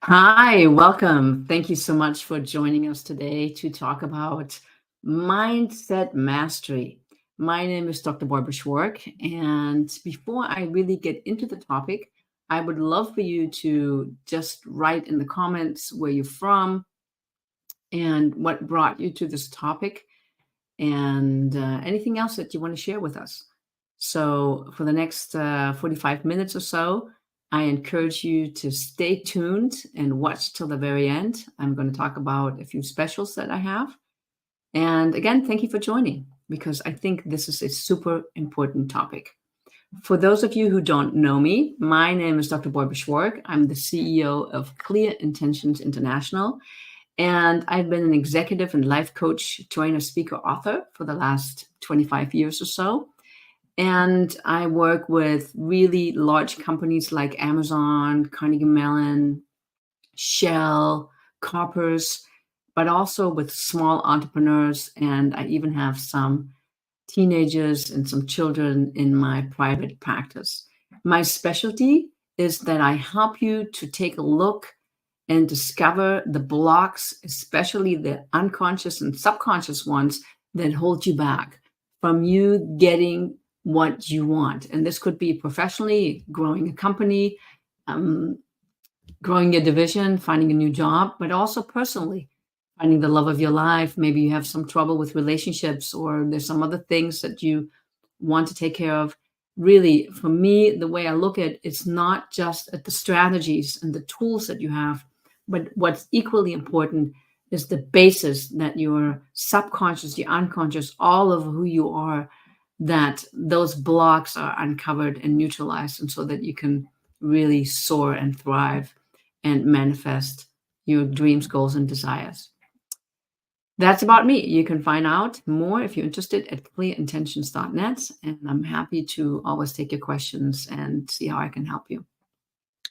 Hi, welcome. Thank you so much for joining us today to talk about mindset mastery. My name is Dr. Barbara Schwark, and before I really get into the topic, I would love for you to just write in the comments where you're from and what brought you to this topic and anything else that you want to share with us. So, for the next 45 minutes or so, I encourage you to stay tuned and watch till the very end. I'm going to talk about a few specials that I have. And again, thank you for joining because I think this is a super important topic. For those of you who don't know me, my name is Dr. Barbara Schwark. I'm the CEO of Clear Intentions International, and I've been an executive and life coach, trainer, speaker, author for the last 25 years or so. And I work with really large companies like Amazon, Carnegie Mellon, Shell, Coppers, but also with small entrepreneurs. And I even have some teenagers and some children in my private practice. My specialty is that I help you to take a look and discover the blocks, especially the unconscious and subconscious ones that hold you back from you getting what you want. And this could be professionally, growing a company, um, growing your division, finding a new job, but also personally, finding the love of your life. Maybe you have some trouble with relationships, or there's some other things that you want to take care of. Really, for me, the way I look at it's not just at the strategies and the tools that you have, but what's equally important is the basis that your subconscious, your unconscious, all of who you are, that those blocks are uncovered and neutralized, and so that you can really soar and thrive and manifest your dreams, goals, and desires. That's about me. You can find out more if you're interested at clearintentions.net. And I'm happy to always take your questions and see how I can help you.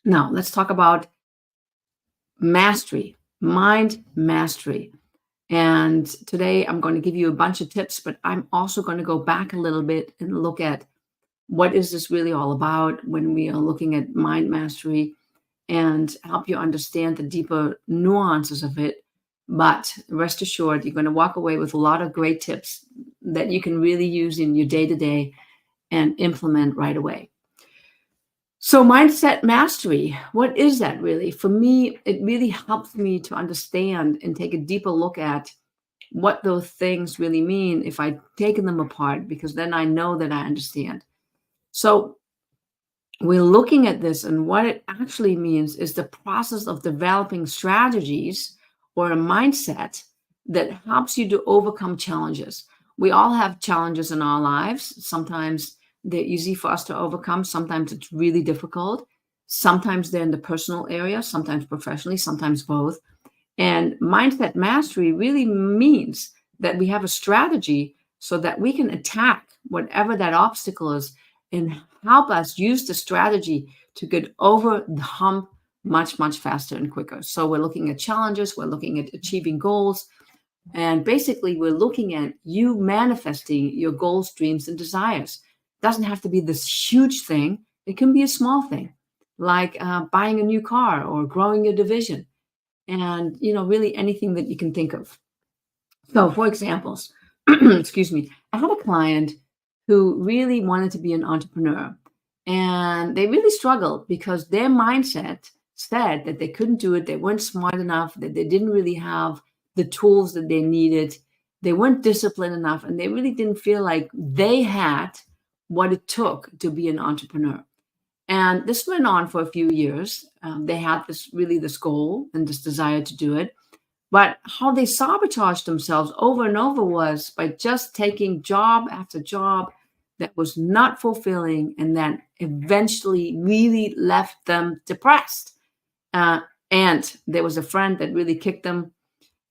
Now, let's talk about mastery, mind mastery. And today I'm going to give you a bunch of tips, but I'm also going to go back a little bit and look at what is this really all about when we are looking at mind mastery and help you understand the deeper nuances of it. But rest assured, you're going to walk away with a lot of great tips that you can really use in your day to day and implement right away. So, mindset mastery, what is that really? For me, it really helps me to understand and take a deeper look at what those things really mean if I've taken them apart, because then I know that I understand. So, we're looking at this, and what it actually means is the process of developing strategies or a mindset that helps you to overcome challenges. We all have challenges in our lives. Sometimes they're easy for us to overcome, sometimes it's really difficult. Sometimes they're in the personal area, sometimes professionally, sometimes both. And mindset mastery really means that we have a strategy so that we can attack whatever that obstacle is and help us use the strategy to get over the hump much, much faster and quicker. So we're looking at challenges, we're looking at achieving goals, and basically we're looking at you manifesting your goals, dreams, and desires. It doesn't have to be this huge thing. It can be a small thing, like buying a new car or growing your division, and really anything that you can think of. So, for examples, excuse me, I had a client who really wanted to be an entrepreneur, and they really struggled because their mindset said that they couldn't do it, they weren't smart enough, that they didn't really have the tools that they needed, they weren't disciplined enough, and they really didn't feel like they had what it took to be an entrepreneur. And this went on for a few years. They had this goal and this desire to do it. But how they sabotaged themselves over and over was by just taking job after job that was not fulfilling and that eventually really left them depressed. Uh, and there was a friend that really kicked them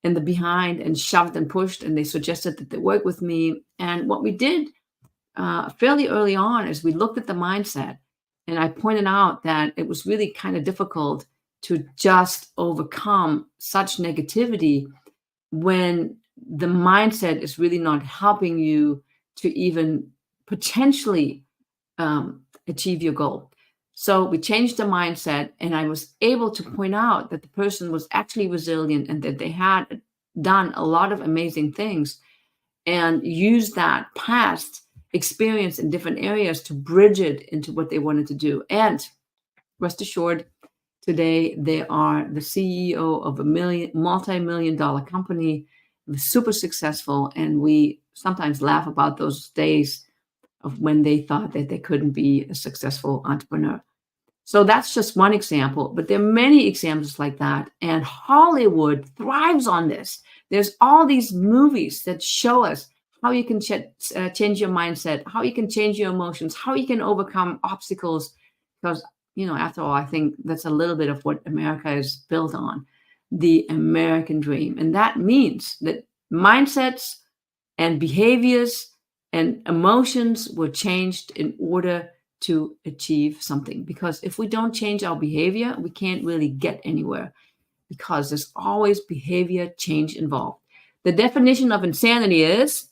in the behind and shoved and pushed, and they suggested that they work with me. And what we did fairly early on is we looked at the mindset, and I pointed out that it was really kind of difficult to just overcome such negativity when the mindset is really not helping you to even potentially achieve your goal. So we changed the mindset, and I was able to point out that the person was actually resilient and that they had done a lot of amazing things and used that past experience in different areas to bridge it into what they wanted to do. And rest assured, today they are the CEO of a multi-million dollar company, super successful. And we sometimes laugh about those days of when they thought that they couldn't be a successful entrepreneur. So that's just one example, but there are many examples like that. And Hollywood thrives on this. There's all these movies that show us how you can change your mindset, how you can change your emotions, how you can overcome obstacles. Because, after all, I think that's a little bit of what America is built on, the American dream. And that means that mindsets and behaviors and emotions were changed in order to achieve something. Because if we don't change our behavior, we can't really get anywhere, because there's always behavior change involved. The definition of insanity is,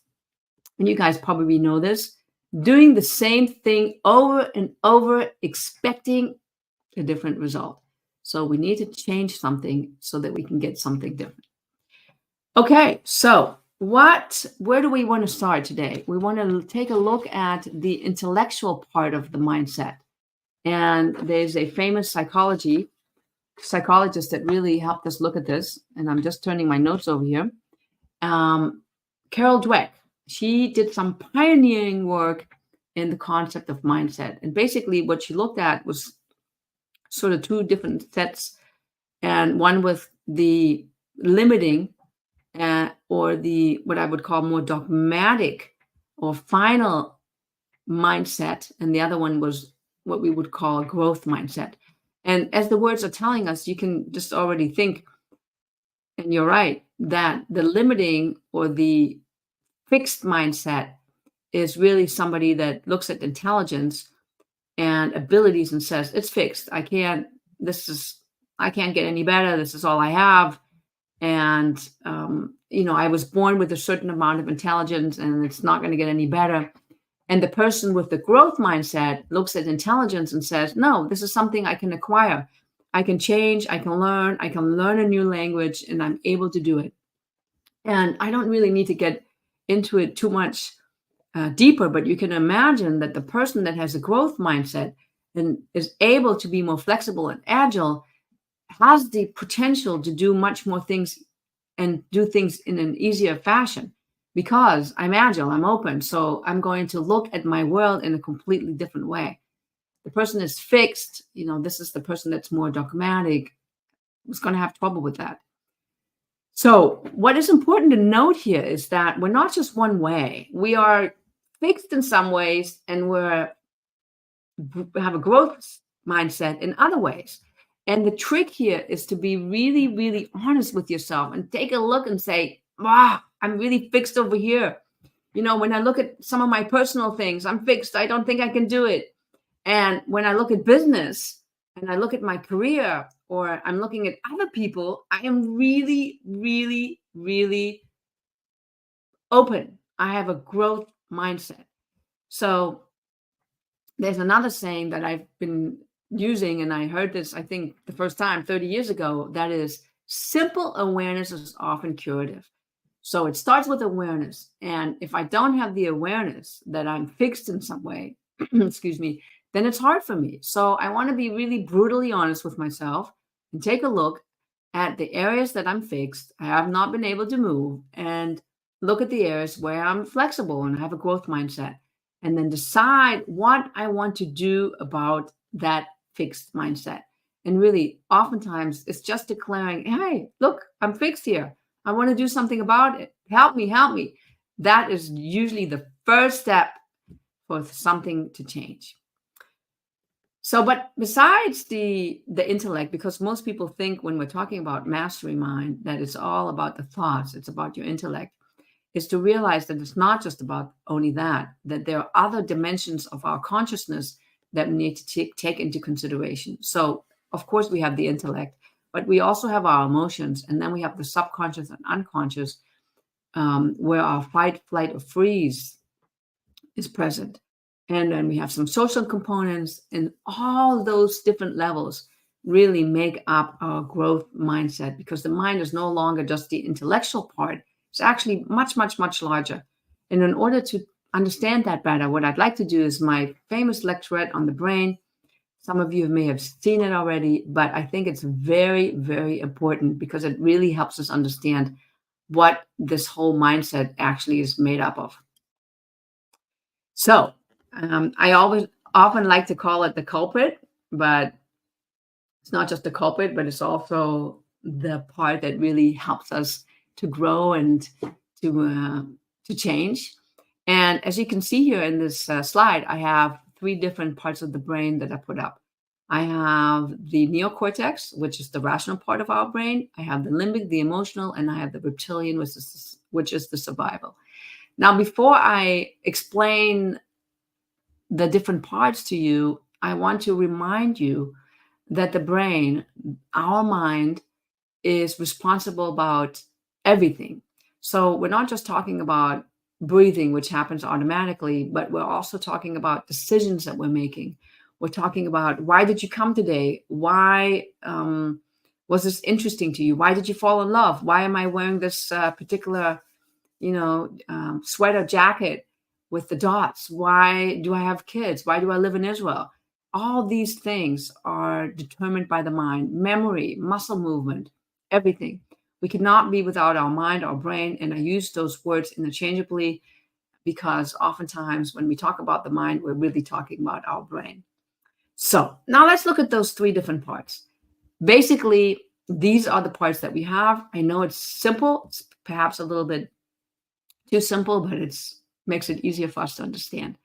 and you guys probably know this, doing the same thing over and over, expecting a different result. So we need to change something so that we can get something different. Okay, so where do we want to start today? We want to take a look at the intellectual part of the mindset. And there's a famous psychologist that really helped us look at this. And I'm just turning my notes over here. Carol Dweck. She did some pioneering work in the concept of mindset. And basically what she looked at was sort of two different sets, and one with the limiting or the what I would call more dogmatic or final mindset, and the other one was what we would call a growth mindset. And as the words are telling us, you can just already think, and you're right, that the limiting or the fixed mindset is really somebody that looks at intelligence and abilities and says, it's fixed. I can't get any better. This is all I have. And, I was born with a certain amount of intelligence and it's not going to get any better. And the person with the growth mindset looks at intelligence and says, no, this is something I can acquire. I can change. I can learn a new language, and I'm able to do it. And I don't really need to get into it too much deeper, but you can imagine that the person that has a growth mindset and is able to be more flexible and agile has the potential to do much more things and do things in an easier fashion, because I'm agile, I'm open. So I'm going to look at my world in a completely different way. The person is fixed, this is the person that's more dogmatic, is going to have trouble with that. So what is important to note here is that we're not just one way. We are fixed in some ways, and we have a growth mindset in other ways. And the trick here is to be really, really honest with yourself and take a look and say, wow, I'm really fixed over here. When I look at some of my personal things, I'm fixed. I don't think I can do it. And when I look at business and I look at my career, or I'm looking at other people, I am really, really, really open. I have a growth mindset. So there's another saying that I've been using, and I heard this, I think, the first time 30 years ago, that is, simple awareness is often curative. So it starts with awareness. And if I don't have the awareness that I'm fixed in some way, excuse me, then it's hard for me. So I want to be really brutally honest with myself and take a look at the areas that I'm fixed, I have not been able to move, and look at the areas where I'm flexible and I have a growth mindset, and then decide what I want to do about that fixed mindset. And really, oftentimes, it's just declaring, hey, look, I'm fixed here. I want to do something about it. Help me, help me. That is usually the first step for something to change. So, but besides the intellect, because most people think when we're talking about mastery mind, that it's all about the thoughts, it's about your intellect, is to realize that it's not just about only that there are other dimensions of our consciousness that we need to take into consideration. So, of course, we have the intellect, but we also have our emotions, and then we have the subconscious and unconscious, where our fight, flight, or freeze is present. And then we have some social components, and all those different levels really make up our growth mindset, because the mind is no longer just the intellectual part. It's actually much, much, much larger. And in order to understand that better, what I'd like to do is my famous lecturette on the brain. Some of you may have seen it already, but I think it's very, very important because it really helps us understand what this whole mindset actually is made up of. So I always often like to call it the culprit, but it's not just the culprit, but it's also the part that really helps us to grow and to uh, to change. And as you can see here in this slide, I have three different parts of the brain that I put up. I have the neocortex, which is the rational part of our brain. I have the limbic, the emotional, and I have the reptilian, which is the survival. Now, before I explain the different parts to you, I want to remind you that the brain, our mind, is responsible about everything. So we're not just talking about breathing, which happens automatically, but we're also talking about decisions that we're making. We're talking about, why did you come today? Why was this interesting to you? Why did you fall in love? Why am I wearing this particular sweater jacket with the dots? Why do I have kids? Why do I live in Israel? All these things are determined by the mind: memory, muscle movement, everything. We cannot be without our mind, our brain. And I use those words interchangeably because oftentimes when we talk about the mind, we're really talking about our brain. So now let's look at those three different parts. Basically, these are the parts that we have. I know it's simple, it's perhaps a little bit too simple, but it's makes it easier for us to understand.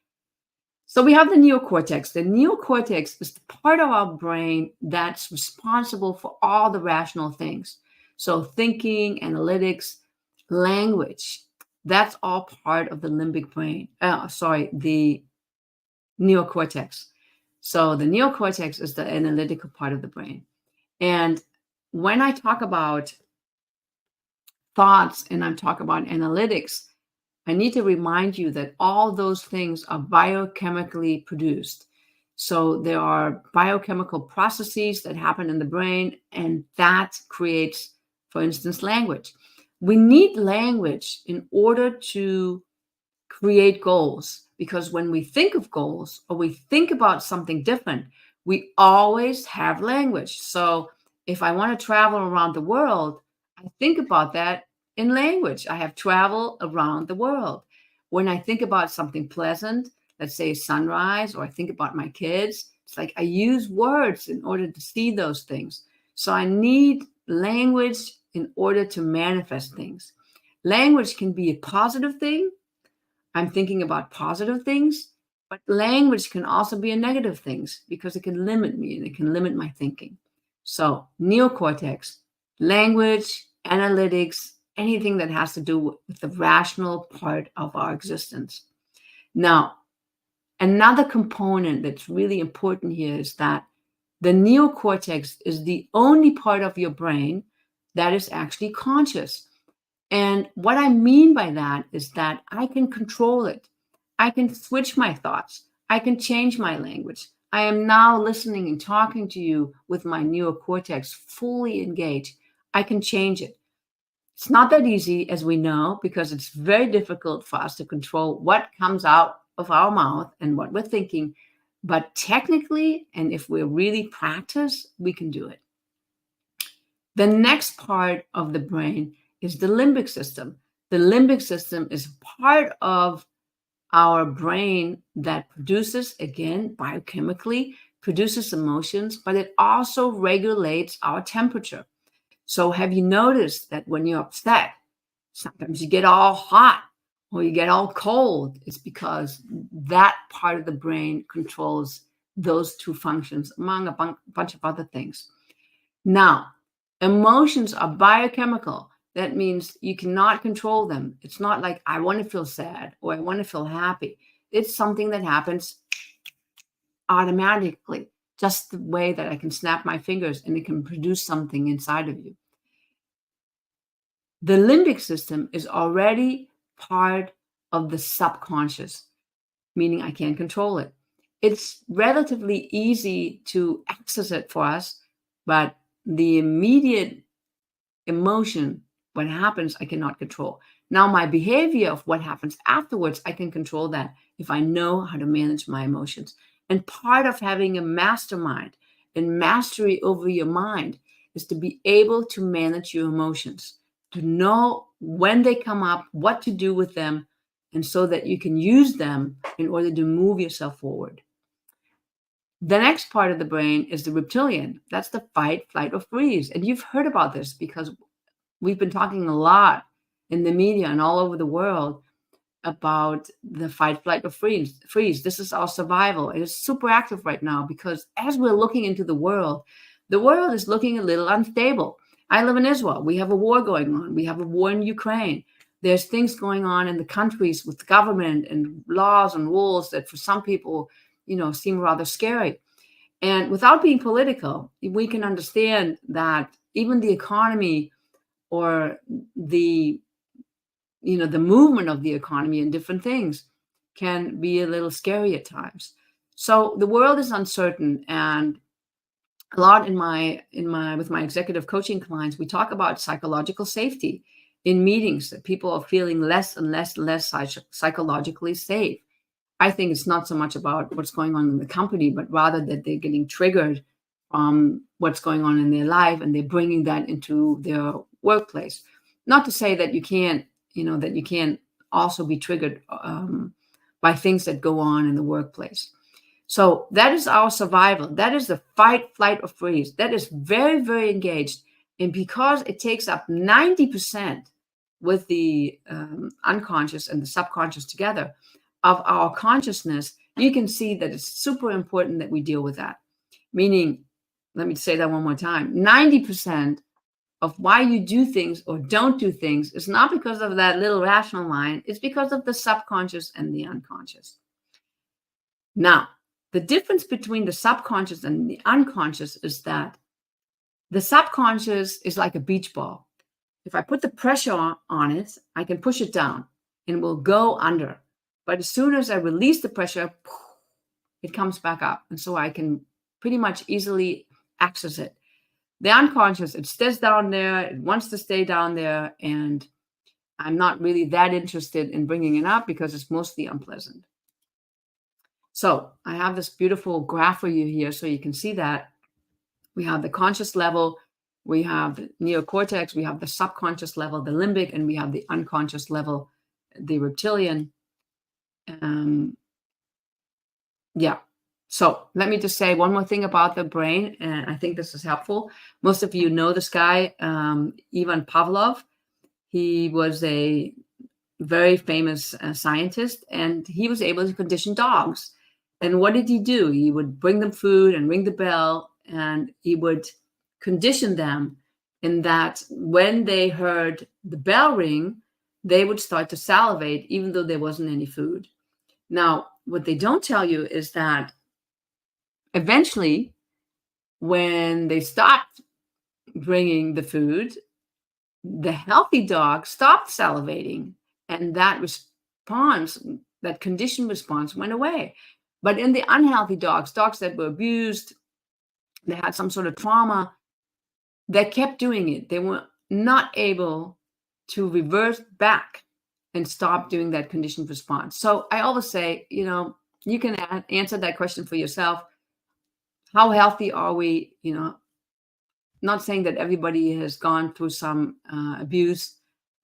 So we have the neocortex. The neocortex is the part of our brain that's responsible for all the rational things. So thinking, analytics, language, that's all part of the limbic brain. The neocortex. So the neocortex is the analytical part of the brain. And when I talk about thoughts and I'm talking about analytics, I need to remind you that all those things are biochemically produced. So there are biochemical processes that happen in the brain, and that creates, for instance, language. We need language in order to create goals, because when we think of goals or we think about something different, we always have language. So if I want to travel around the world, I think about that in language. I have travel around the world. When I think about something pleasant, let's say sunrise, or I think about my kids, it's like I use words in order to see those things. So I need language in order to manifest things. Language can be a positive thing. I'm thinking about positive things, but language can also be a negative things because it can limit me and it can limit my thinking. So neocortex, language, analytics, anything that has to do with the rational part of our existence. Now, another component that's really important here is that the neocortex is the only part of your brain that is actually conscious. And what I mean by that is that I can control it. I can switch my thoughts. I can change my language. I am now listening and talking to you with my neocortex fully engaged. I can change it. It's not that easy, as we know, because it's very difficult for us to control what comes out of our mouth and what we're thinking. But technically, and if we really practice, we can do it. The next part of the brain is the limbic system. The limbic system is part of our brain that produces, again, biochemically, produces emotions, but it also regulates our temperature. So have you noticed that when you're upset, sometimes you get all hot or you get all cold? It's because that part of the brain controls those two functions, among a bunch of other things. Now, emotions are biochemical. That means you cannot control them. It's not like I want to feel sad or I want to feel happy. It's something that happens automatically, just the way that I can snap my fingers and it can produce something inside of you. The limbic system is already part of the subconscious. meaning I can't control it. It's relatively easy to access it for us, but the immediate emotion, what happens, I cannot control. Now, my behavior of what happens afterwards, I can control that if I know how to manage my emotions. And part of having a mastermind and mastery over your mind is to be able to manage your emotions, to know when they come up, what to do with them, and so that you can use them in order to move yourself forward. The next part of the brain is the reptilian. That's the fight, flight, or freeze. And you've heard about this because we've been talking a lot in the media and all over the world about the fight, flight, or freeze. Freeze. This is our survival. It is super active right now because as we're looking into the world is looking a little unstable. I live in Israel. We have a war going on. We have a war in Ukraine. There's things going on in the countries with government and laws and rules that for some people, seem rather scary. And without being political, we can understand that even the economy or the movement of the economy and different things can be a little scary at times. So the world is uncertain, and a lot in my with my executive coaching clients, we talk about psychological safety in meetings, that people are feeling less and less psychologically safe. I think it's not so much about what's going on in the company, but rather that they're getting triggered from what's going on in their life, and they're bringing that into their workplace. Not to say that you can't, that you can't also be triggered by things that go on in the workplace. So that is our survival. That is the fight, flight, or freeze. That is very, very engaged. And because it takes up 90% with the unconscious and the subconscious together of our consciousness, you can see that it's super important that we deal with that. Meaning, let me say that one more time, 90% of why you do things or don't do things is not because of that little rational mind. It's because of the subconscious and the unconscious. Now, the difference between the subconscious and the unconscious is that the subconscious is like a beach ball. If I put the pressure on it, I can push it down and it will go under. But as soon as I release the pressure, it comes back up. And so I can pretty much easily access it. The unconscious, it stays down there. It wants to stay down there. And I'm not really that interested in bringing it up because it's mostly unpleasant. So I have this beautiful graph for you here so you can see that. We have the conscious level, we have the neocortex, we have the subconscious level, the limbic, and we have the unconscious level, the reptilian. Yeah. So let me just say one more thing about the brain, and I think this is helpful. Most of you know this guy, Ivan Pavlov. He was a very famous scientist, and he was able to condition dogs. And what did he do? He would bring them food and ring the bell, and he would condition them in that when they heard the bell ring, they would start to salivate, even though there wasn't any food. Now, what they don't tell you is that eventually, when they stopped bringing the food, the healthy dog stopped salivating, and that response, that conditioned response, went away. But in the unhealthy dogs that were abused, they had some sort of trauma, they kept doing it. They were not able to reverse back and stop doing that conditioned response. So I always say, you can answer that question for yourself. How healthy are we? Not saying that everybody has gone through some abuse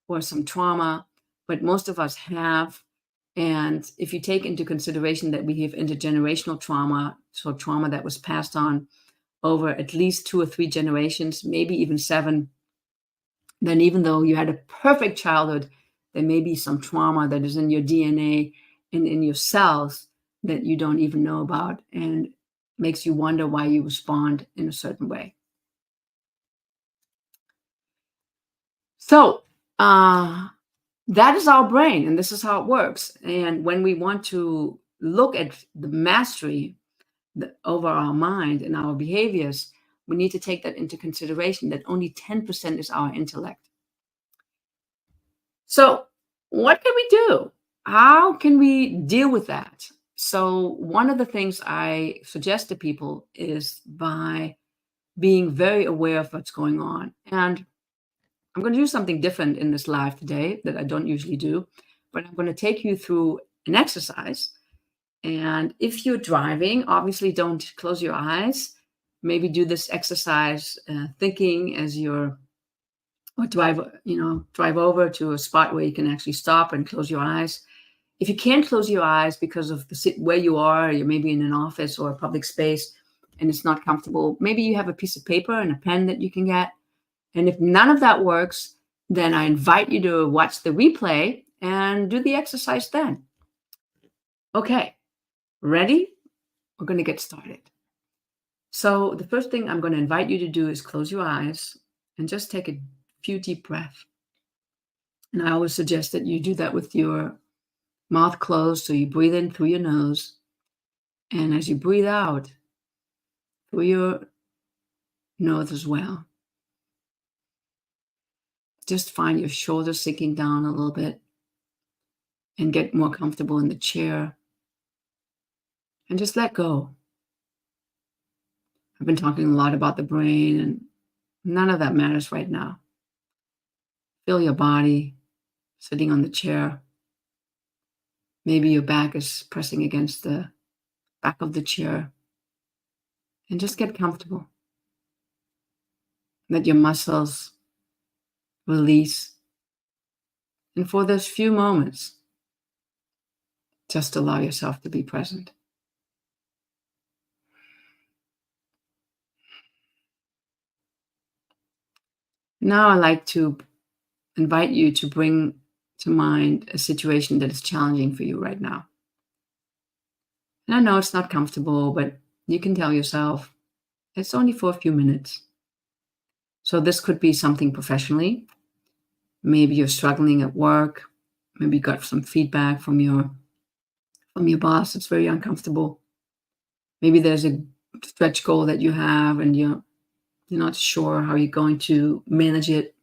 or some trauma, but most of us have. And if you take into consideration that we have intergenerational trauma, so trauma that was passed on over at least 2 or 3 generations, maybe even 7, then even though you had a perfect childhood, there may be some trauma that is in your DNA and in your cells that you don't even know about, and makes you wonder why you respond in a certain way. So that is our brain, and this is how it works. And when we want to look at the mastery over our mind and our behaviors, we need to take that into consideration, that only 10% is our intellect. So what can we do? How can we deal with that? So, one of the things I suggest to people is by being very aware of what's going on. And I'm going to do something different in this live today that I don't usually do, but I'm going to take you through an exercise. And if you're driving, obviously don't close your eyes. Maybe do this exercise thinking as you're or drive over to a spot where you can actually stop and close your eyes. If you can't close your eyes because of where you are, you're maybe in an office or a public space and it's not comfortable, maybe you have a piece of paper and a pen that you can get. And if none of that works, then I invite you to watch the replay and do the exercise then. Okay, ready? We're going to get started. So, the first thing I'm going to invite you to do is close your eyes and just take a few deep breaths. And I always suggest that you do that with your mouth closed. So, you breathe in through your nose. And as you breathe out through your nose as well, just find your shoulders sinking down a little bit and get more comfortable in the chair and just let go. I've been talking a lot about the brain, and none of that matters right now. Feel your body sitting on the chair. Maybe your back is pressing against the back of the chair. And just get comfortable. Let your muscles release. And for those few moments, just allow yourself to be present. Now I'd like to invite you to bring to mind a situation that is challenging for you right now. And I know it's not comfortable, but you can tell yourself it's only for a few minutes. So this could be something professionally. Maybe you're struggling at work. Maybe you got some feedback from your boss. It's very uncomfortable. Maybe there's a stretch goal that you have and you're not sure how you're going to manage it.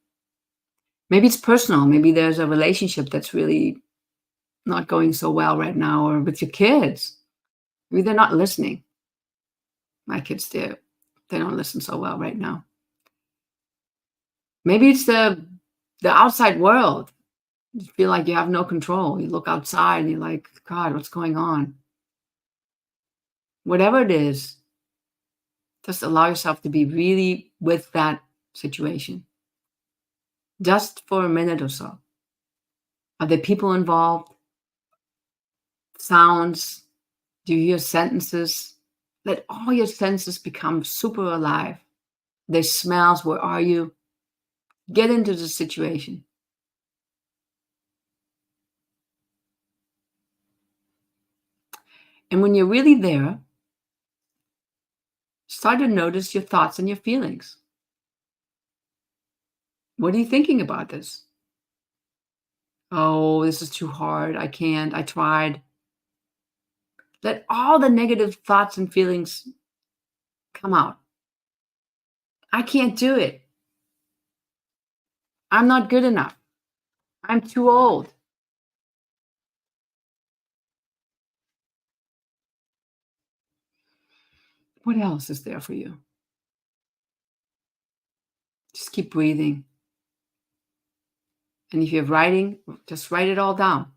Maybe it's personal. Maybe there's a relationship that's really not going so well right now, or with your kids. Maybe they're not listening. My kids, they don't listen so well right now. Maybe it's the outside world. You feel like you have no control. You look outside and you're like, God, what's going on? Whatever it is, just allow yourself to be really with that situation. Just for a minute or so. Are there people involved? Sounds? Do you hear sentences? Let all your senses become super alive. There's smells. Where are you? Get into the situation. And when you're really there, start to notice your thoughts and your feelings. What are you thinking about this? Oh, this is too hard. I can't. I tried. Let all the negative thoughts and feelings come out. I can't do it. I'm not good enough. I'm too old. What else is there for you? Just keep breathing. And if you're writing, just write it all down.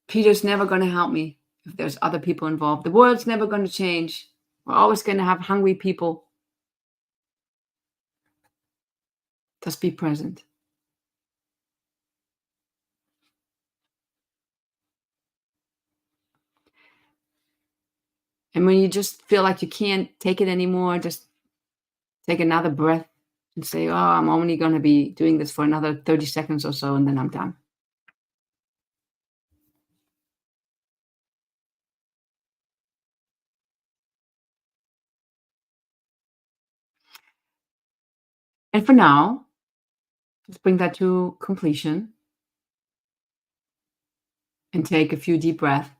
Peter's never going to help me if there's other people involved. The world's never going to change. We're always going to have hungry people. Just be present. And when you just feel like you can't take it anymore, just take another breath and say, oh, I'm only going to be doing this for another 30 seconds or so, and then I'm done. And for now, just bring that to completion and take a few deep breaths.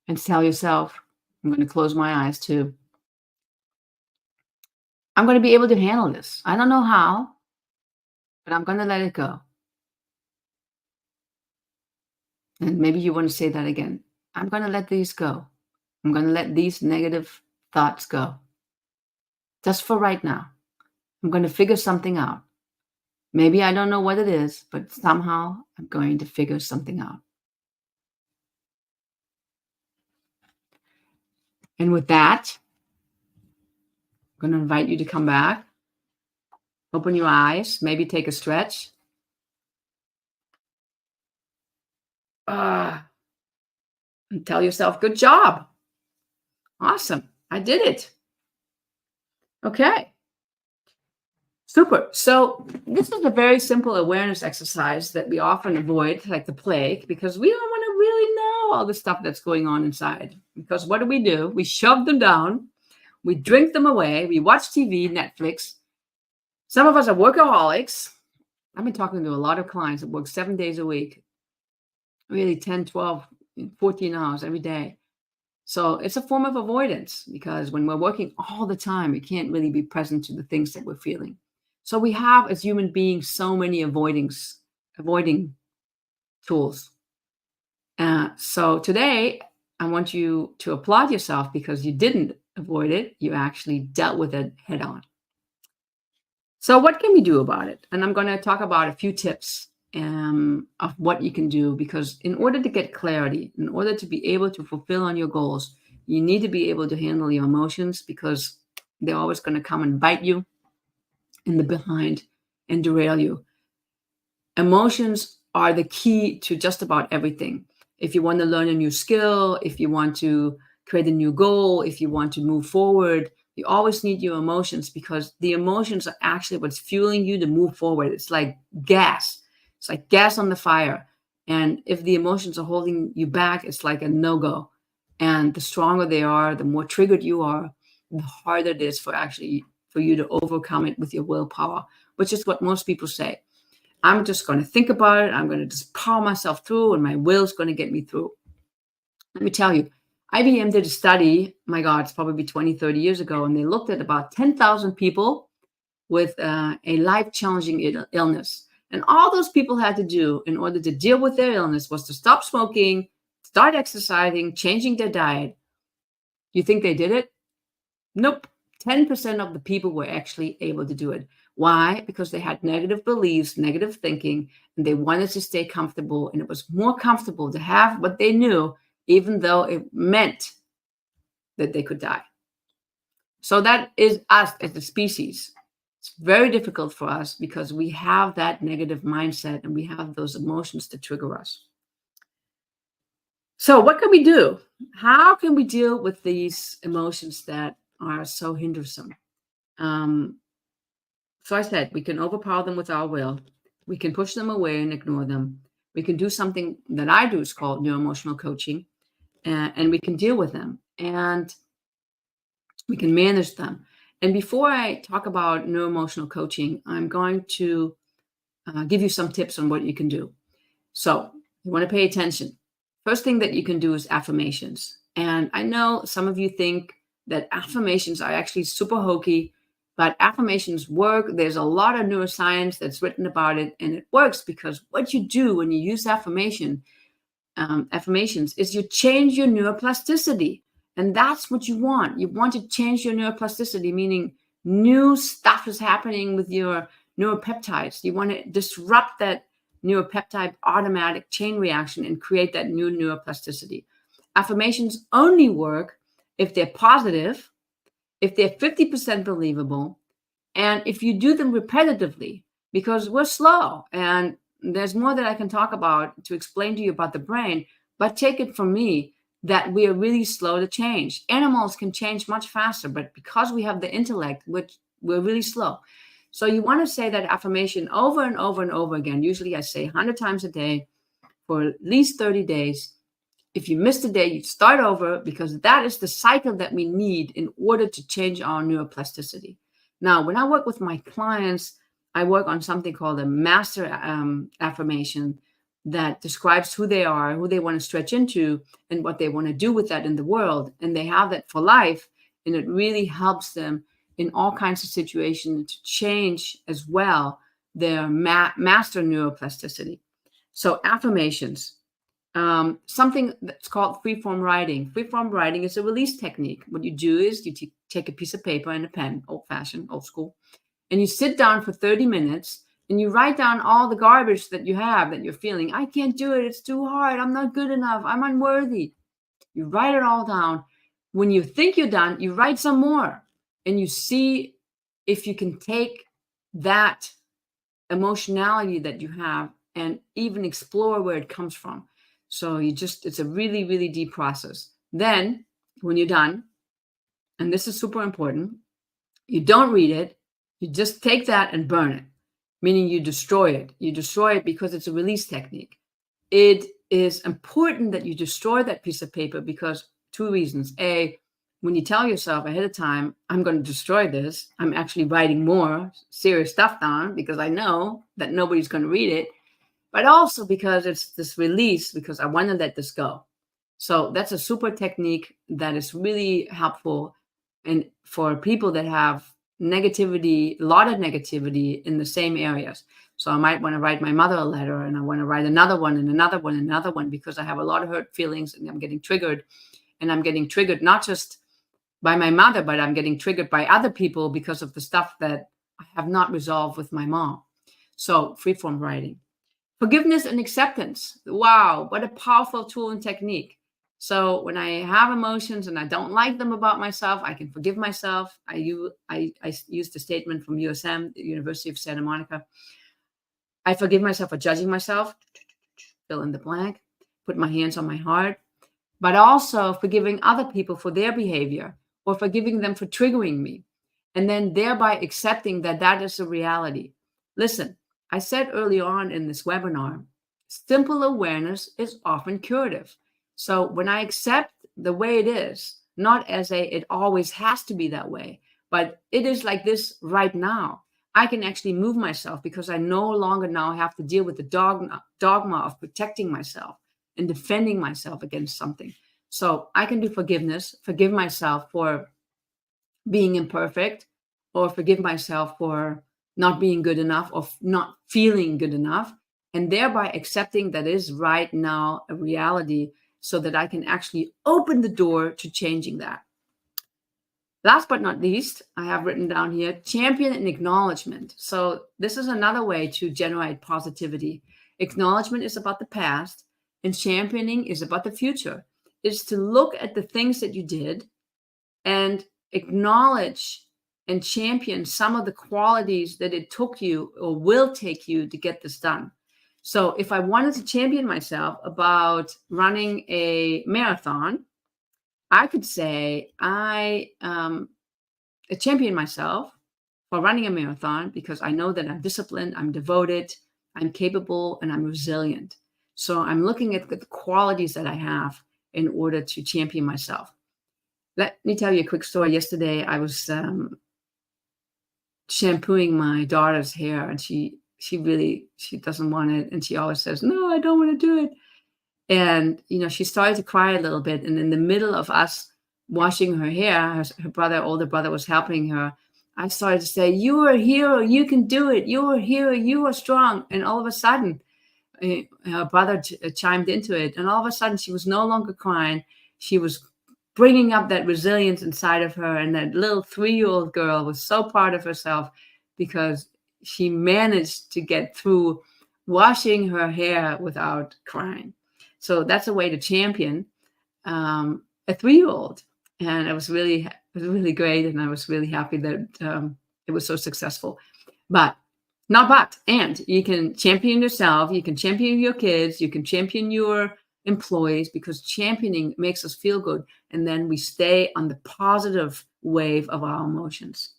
And tell yourself, I'm going to close my eyes too. I'm going to be able to handle this. I don't know how, but I'm going to let it go. And maybe you want to say that again. I'm going to let these go. I'm going to let these negative thoughts go. Just for right now. I'm going to figure something out. Maybe I don't know what it is, but somehow I'm going to figure something out. And with that, I'm going to invite you to come back. Open your eyes, maybe take a stretch. And tell yourself, good job. Awesome. I did it. Okay. Super. So this is a very simple awareness exercise that we often avoid like the plague because we don't want to really know all the stuff that's going on inside. Because what do? We shove them down. We drink them away. We watch TV, Netflix. Some of us are workaholics. I've been talking to a lot of clients that work 7 days a week, really 10, 12, 14 hours every day. So it's a form of avoidance because when we're working all the time, we can't really be present to the things that we're feeling. So we have, as human beings, so many avoiding tools. So today, I want you to applaud yourself because you didn't avoid it. You actually dealt with it head on. So what can we do about it? And I'm going to talk about a few tips of what you can do, because in order to get clarity, in order to be able to fulfill on your goals, you need to be able to handle your emotions because they're always going to come and bite you in the behind and derail you. Emotions are the key to just about everything. If you want to learn a new skill, if you want to create a new goal, if you want to move forward, you always need your emotions because the emotions are actually what's fueling you to move forward. It's like gas. It's like gas on the fire. And if the emotions are holding you back, it's like a no-go. And the stronger they are, the more triggered you are, the harder it is for you to overcome it with your willpower, which is what most people say. I'm just going to think about it. I'm going to just power myself through and my will's going to get me through. Let me tell you, IBM did a study, my God, it's probably 20, 30 years ago, and they looked at about 10,000 people with a life-challenging illness. And all those people had to do in order to deal with their illness was to stop smoking, start exercising, changing their diet. You think they did it? Nope. 10% of the people were actually able to do it. Why? Because they had negative beliefs, negative thinking, and they wanted to stay comfortable. And it was more comfortable to have what they knew, even though it meant that they could die. So that is us as a species. It's very difficult for us because we have that negative mindset and we have those emotions that trigger us. So what can we do? How can we deal with these emotions that are so hindersome? So I said, we can overpower them with our will. We can push them away and ignore them. We can do something that I do is called neuroemotional coaching, and we can deal with them and we can manage them. And before I talk about neuroemotional coaching, I'm going to give you some tips on what you can do. So you want to pay attention. First thing that you can do is affirmations. And I know some of you think that affirmations are actually super hokey, but affirmations work. There's a lot of neuroscience that's written about it, and it works because what you do when you use affirmations is you change your neuroplasticity. And that's what you want. You want to change your neuroplasticity, meaning new stuff is happening with your neuropeptides. You want to disrupt that neuropeptide automatic chain reaction and create that new neuroplasticity. Affirmations only work if they're positive, if they're 50% believable, and if you do them repetitively, because we're slow. And there's more that I can talk about to explain to you about the brain, but take it from me that we are really slow to change. Animals can change much faster, but because we have the intellect, we're really slow. So you want to say that affirmation over and over and over again. Usually I say 100 times a day for at least 30 days. If you missed a day, you start over because that is the cycle that we need in order to change our neuroplasticity. Now, when I work with my clients, I work on something called a master affirmation that describes who they are, who they want to stretch into, and what they want to do with that in the world. And they have that for life. And it really helps them in all kinds of situations to change as well their master neuroplasticity. So affirmations, something that's called free-form writing. Free-form writing is a release technique. What you do is you take a piece of paper and a pen, old-fashioned, old school, and you sit down for 30 minutes and you write down all the garbage that you have, that you're feeling. I can't do it. It's too hard. I'm not good enough. I'm unworthy. You write it all down. When you think you're done, you write some more and you see if you can take that emotionality that you have and even explore where it comes from. So it's a really, really deep process. Then when you're done, and this is super important, you don't read it. You just take that and burn it, meaning you destroy it. You destroy it because it's a release technique. It is important that you destroy that piece of paper because two reasons. A, when you tell yourself ahead of time, I'm going to destroy this, I'm actually writing more serious stuff down because I know that nobody's going to read it, but also because it's this release, because I want to let this go. So that's a super technique that is really helpful. And for people that have negativity, a lot of negativity in the same areas. So I might want to write my mother a letter and I want to write another one and another one and another one because I have a lot of hurt feelings and I'm getting triggered. And I'm getting triggered not just by my mother, but I'm getting triggered by other people because of the stuff that I have not resolved with my mom. So free-form writing. Forgiveness and acceptance. Wow, what a powerful tool and technique. So when I have emotions and I don't like them about myself, I can forgive myself. I used the statement from USM, the University of Santa Monica. I forgive myself for judging myself, fill in the blank, put my hands on my heart, but also forgiving other people for their behavior or forgiving them for triggering me, and then thereby accepting that that is a reality. Listen, I said early on in this webinar, simple awareness is often curative. So when I accept the way it is, not as it always has to be that way, but it is like this right now, I can actually move myself because I no longer now have to deal with the dogma of protecting myself and defending myself against something. So I can do forgiveness, forgive myself for being imperfect, or forgive myself for not being good enough or not feeling good enough, and thereby accepting that is right now a reality so that I can actually open the door to changing that. Last but not least, I have written down here, champion and acknowledgement. So this is another way to generate positivity. Acknowledgement is about the past and championing is about the future. It's to look at the things that you did and acknowledge and champion some of the qualities that it took you or will take you to get this done. So if I wanted to champion myself about running a marathon, I could say I champion myself for running a marathon because I know that I'm disciplined, I'm devoted, I'm capable, and I'm resilient. So I'm looking at the qualities that I have in order to champion myself. Let me tell you a quick story. Yesterday, I was shampooing my daughter's hair, and she doesn't want it, and she always says, "No, I don't want to do it." And she started to cry a little bit, and in the middle of us washing her hair, her older brother was helping her. I started to say, "You are a hero. You can do it. You are a hero. You are strong." And all of a sudden, her brother chimed into it, and all of a sudden, she was no longer crying. She was bringing up that resilience inside of her, and that little 3-year-old girl was so proud of herself because she managed to get through washing her hair without crying. So that's a way to champion a 3-year-old, and it was really great, and I was really happy that it was so successful. And you can champion yourself, you can champion your kids, you can champion your employees, because championing makes us feel good, and then we stay on the positive wave of our emotions.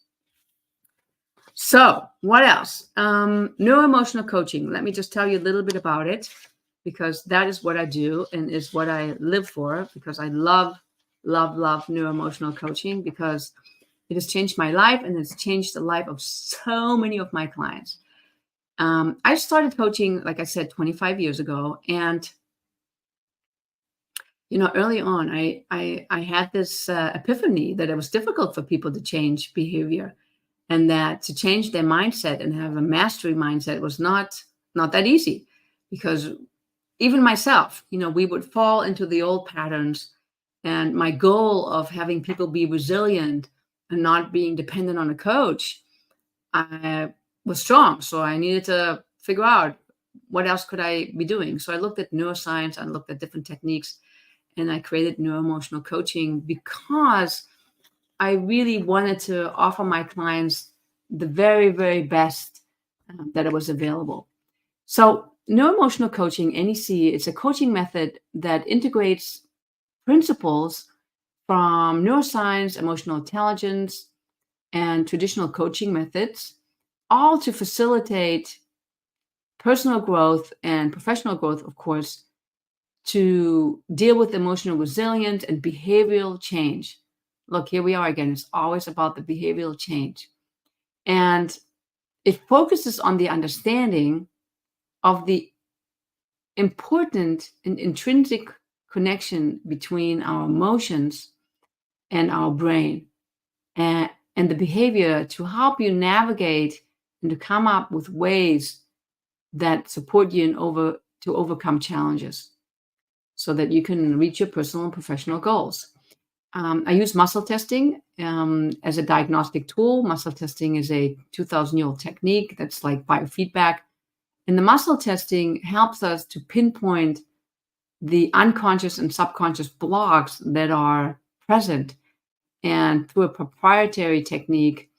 So what else? Neuroemotional coaching. Let me just tell you a little bit about it, because that is what I do and is what I live for, because I love neuroemotional coaching, because it has changed my life and it's changed the life of so many of my clients. I started coaching, like I said, 25 years ago, and Early on, I had this epiphany that it was difficult for people to change behavior, and that to change their mindset and have a mastery mindset was not that easy, because even myself, we would fall into the old patterns. And my goal of having people be resilient and not being dependent on a coach, I was strong. So I needed to figure out what else could I be doing. So I looked at neuroscience, I looked at different techniques, and I created neuroemotional coaching because I really wanted to offer my clients the very, very best that it was available. So, neuroemotional coaching, NEC, it's a coaching method that integrates principles from neuroscience, emotional intelligence, and traditional coaching methods, all to facilitate personal growth and professional growth, of course, to deal with emotional resilience and behavioral change. Look, here we are again. It's always about the behavioral change. And it focuses on the understanding of the important and intrinsic connection between our emotions and our brain, and the behavior to help you navigate and to come up with ways that support you to overcome challenges so that you can reach your personal and professional goals. I use muscle testing as a diagnostic tool. Muscle testing is a 2,000-year-old technique that's like biofeedback. And the muscle testing helps us to pinpoint the unconscious and subconscious blocks that are present. And through a proprietary technique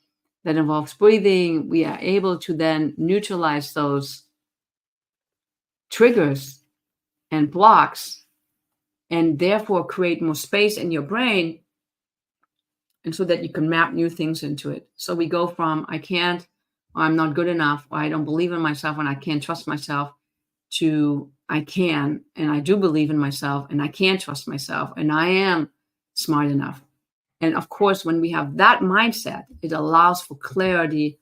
that involves breathing, we are able to then neutralize those triggers and blocks, and therefore create more space in your brain, and so that you can map new things into it. So we go from I can't, or I'm not good enough, or I don't believe in myself and I can't trust myself, to I can, and I do believe in myself and I can trust myself and I am smart enough. And of course, when we have that mindset, it allows for clarity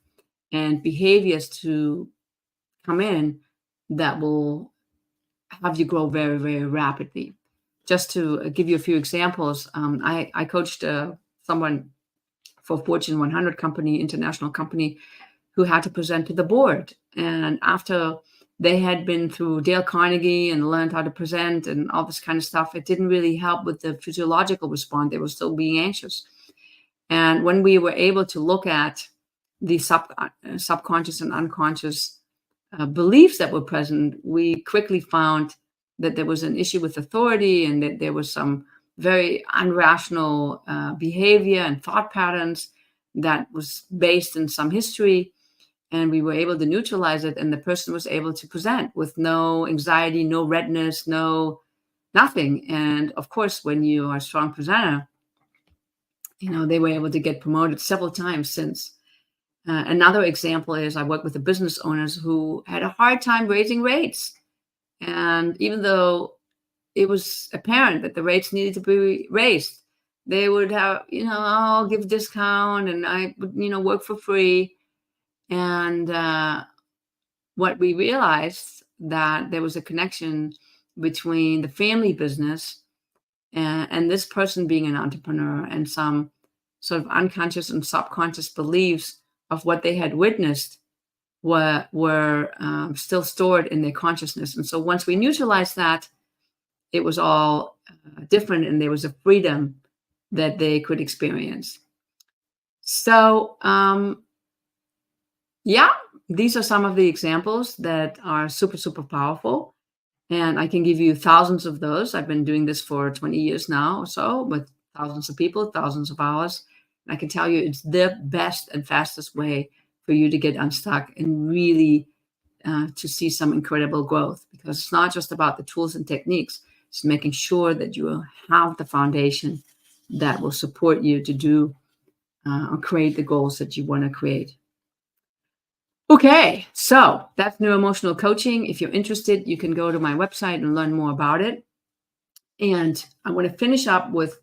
and behaviors to come in that will have you grow very, very rapidly. Just to give you a few examples, I coached someone for Fortune 100 company, international company, who had to present to the board. And after they had been through Dale Carnegie and learned how to present and all this kind of stuff, it didn't really help with the physiological response. They were still being anxious. And when we were able to look at the subconscious and unconscious beliefs that were present, we quickly found that there was an issue with authority and that there was some very unrational behavior and thought patterns that was based in some history. And we were able to neutralize it, and the person was able to present with no anxiety, no redness, no nothing. And of course, when you are a strong presenter, they were able to get promoted several times since. Another example is I work with the business owners who had a hard time raising rates. And even though it was apparent that the rates needed to be raised, they would have, I'll give a discount and I would, work for free. And what we realized, that there was a connection between the family business and this person being an entrepreneur, and some sort of unconscious and subconscious beliefs of what they had witnessed were still stored in their consciousness. And so once we neutralized that, it was all different, and there was a freedom that they could experience. So, yeah, these are some of the examples that are super, super powerful. And I can give you thousands of those. I've been doing this for 20 years now or so, with thousands of people, thousands of hours. And I can tell you it's the best and fastest way for you to get unstuck and really to see some incredible growth, because it's not just about the tools and techniques. It's making sure that you have the foundation that will support you to do or create the goals that you want to create. Okay, so that's neuroemotional coaching. If you're interested, you can go to my website and learn more about it. And I want to finish up with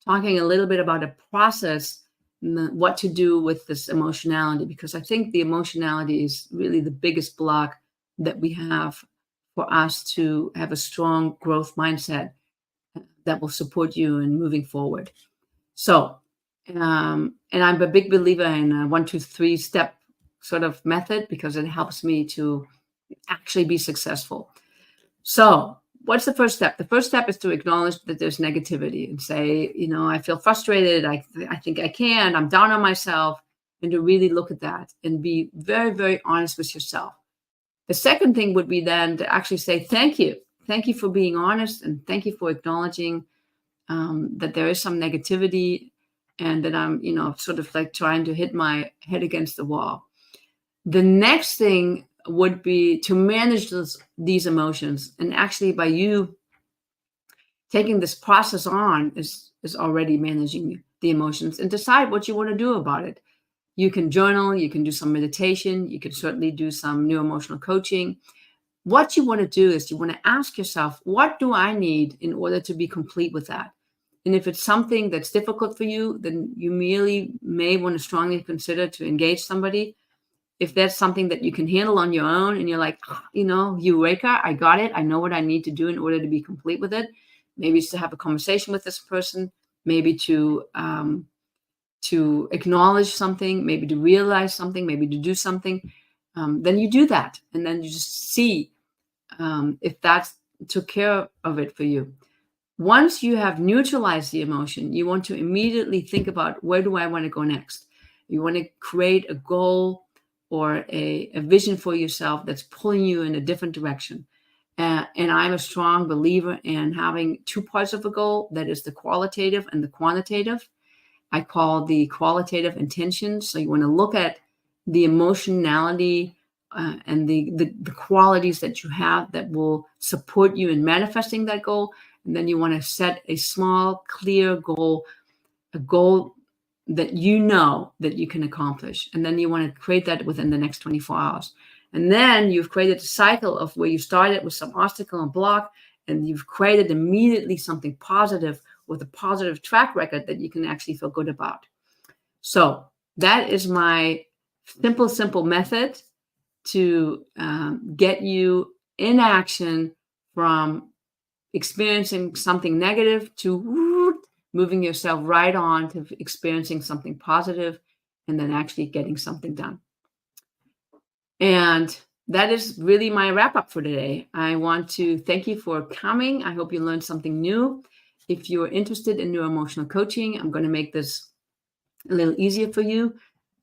talking a little bit about a process, what to do with this emotionality, because I think the emotionality is really the biggest block that we have for us to have a strong growth mindset that will support you in moving forward. So, and I'm a big believer in a 1, 2, 3 step sort of method because it helps me to actually be successful. So, what's the first step? The first step is to acknowledge that there's negativity and say, I feel frustrated. I think I can't. I'm down on myself. And to really look at that and be very, very honest with yourself. The second thing would be then to actually say, thank you. Thank you for being honest. And thank you for acknowledging that there is some negativity and that I'm, sort of like trying to hit my head against the wall. The next thing would be to manage these emotions. And actually by you taking this process on is already managing the emotions, and decide what you want to do about it. You can journal, you can do some meditation, you can certainly do some neuroemotional coaching. What you want to do is you want to ask yourself, what do I need in order to be complete with that? And if it's something that's difficult for you, then you merely may want to strongly consider to engage somebody. If that's something that you can handle on your own and you're like, Eureka, I got it. I know what I need to do in order to be complete with it. Maybe it's to have a conversation with this person, maybe to acknowledge something, maybe to realize something, maybe to do something, then you do that. And then you just see if that took care of it for you. Once you have neutralized the emotion, you want to immediately think about, where do I want to go next? You want to create a goal or a vision for yourself that's pulling you in a different direction. And I'm a strong believer in having two parts of a goal, that is the qualitative and the quantitative. I call the qualitative intention. So you want to look at the emotionality and the qualities that you have that will support you in manifesting that goal. And then you want to set a small, clear goal, a goal that you know that you can accomplish. And then you want to create that within the next 24 hours. And then you've created a cycle of where you started with some obstacle and block, and you've created immediately something positive with a positive track record that you can actually feel good about. So that is my simple method to get you in action from experiencing something negative to moving yourself right on to experiencing something positive and then actually getting something done. And that is really my wrap up for today. I want to thank you for coming. I hope you learned something new. If you're interested in neuroemotional coaching, I'm going to make this a little easier for you.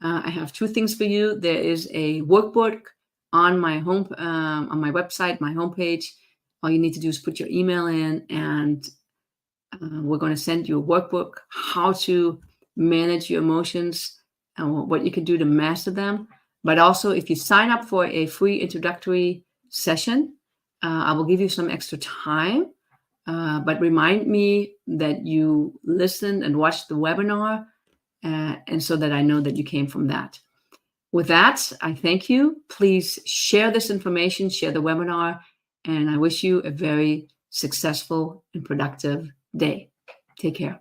I have two things for you. There is a workbook on my on my website, my homepage. All you need to do is put your email in, and we're going to send you a workbook, how to manage your emotions and what you can do to master them. But also, if you sign up for a free introductory session, I will give you some extra time. But remind me that you listened and watched the webinar, and so that I know that you came from that. With that, I thank you. Please share this information, share the webinar, and I wish you a very successful and productive day. Take care.